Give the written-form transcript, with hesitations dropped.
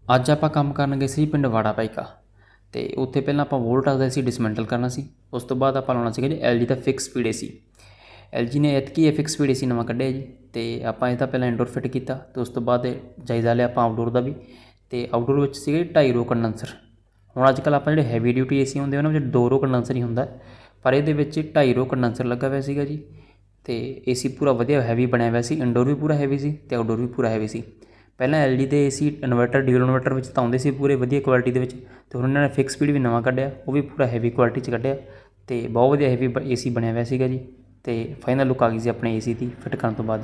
ਅੱਜ ਆਪਾਂ ਕੰਮ ਕਰਨ ਗਏ ਸੀ ਪਿੰਡ ਵਾੜਾ ਭਾਈਕਾ ਅਤੇ ਉੱਥੇ ਪਹਿਲਾਂ ਆਪਾਂ ਵੋਲਟਾਸ ਦਾ ਏਸੀ ਡਿਸਮੈਂਟਲ ਕਰਨਾ ਸੀ। ਉਸ ਤੋਂ ਬਾਅਦ ਆਪਾਂ ਲਾਉਣਾ ਸੀਗਾ ਜੀ LG ਦਾ ਫਿਕਸ ਸਪੀਡ ਏਸੀ। LG ਨੇ ਐਤਕੀ ਇਹ ਫਿਕਸ ਸਪੀਡ ਏਸੀ ਨਵਾਂ ਕੱਢਿਆ ਜੀ, ਅਤੇ ਆਪਾਂ ਇਹਦਾ ਪਹਿਲਾਂ ਇੰਡੋਰ ਫਿੱਟ ਕੀਤਾ ਅਤੇ ਉਸ ਤੋਂ ਬਾਅਦ ਜਾਇਜ਼ਾ ਲਿਆ ਆਪਾਂ ਆਊਟਡੋਰ ਦਾ ਵੀ। ਅਤੇ ਆਊਟਡੋਰ ਵਿੱਚ ਸੀਗੇ 2.5 ਰੋ ਕੰਡੈਂਸਰ। ਹੁਣ ਅੱਜ ਕੱਲ੍ਹ ਆਪਾਂ ਜਿਹੜੇ ਹੈਵੀ ਡਿਊਟੀ ਏਸੀ ਹੁੰਦੇ ਉਹਨਾਂ ਵਿੱਚ 2 ਰੋ ਕੰਡੈਂਸਰ ਹੀ ਹੁੰਦਾ, ਪਰ ਇਹਦੇ ਵਿੱਚ 2.5 ਰੋ ਕੰਡੈਂਸਰ ਲੱਗਾ ਹੋਇਆ ਸੀਗਾ ਜੀ। ਅਤੇ ਏਸੀ ਪੂਰਾ ਵਧੀਆ ਹੈਵੀ ਬਣਿਆ ਹੋਇਆ ਸੀ, ਇੰਡੋਰ ਵੀ ਪੂਰਾ ਹੈਵੀ ਸੀ ਅਤੇ ਆਊਟਡੋਰ ਵੀ ਪੂਰਾ ਹੈਵੀ ਸੀ। ਪਹਿਲਾਂ LG ਦੇ ਏਸੀ ਇਨਵਰਟਰ ਡੀਜ਼ਲ ਇਨਵਰਟਰ ਵਿੱਚ ਤਾਂ ਆਉਂਦੇ ਸੀ ਪੂਰੇ ਵਧੀਆ ਕੁਆਲਿਟੀ ਦੇ ਵਿੱਚ, ਅਤੇ ਹੁਣ ਇਹਨਾਂ ਨੇ ਫਿਕਸ ਸਪੀਡ ਵੀ ਨਵਾਂ ਕੱਢਿਆ, ਉਹ ਵੀ ਪੂਰਾ ਹੈਵੀ ਕੁਆਲਿਟੀ 'ਚ ਕੱਢਿਆ ਅਤੇ ਬਹੁਤ ਵਧੀਆ ਹੈਵੀ ਏਸੀ ਬਣਿਆ ਹੋਇਆ ਸੀਗਾ ਜੀ। ਅਤੇ ਫਾਈਨਲ ਲੁੱਕ ਆ ਗਈ ਸੀ ਆਪਣੇ ਏਸੀ ਦੀ ਫਿੱਟ ਕਰਨ ਤੋਂ ਬਾਅਦ।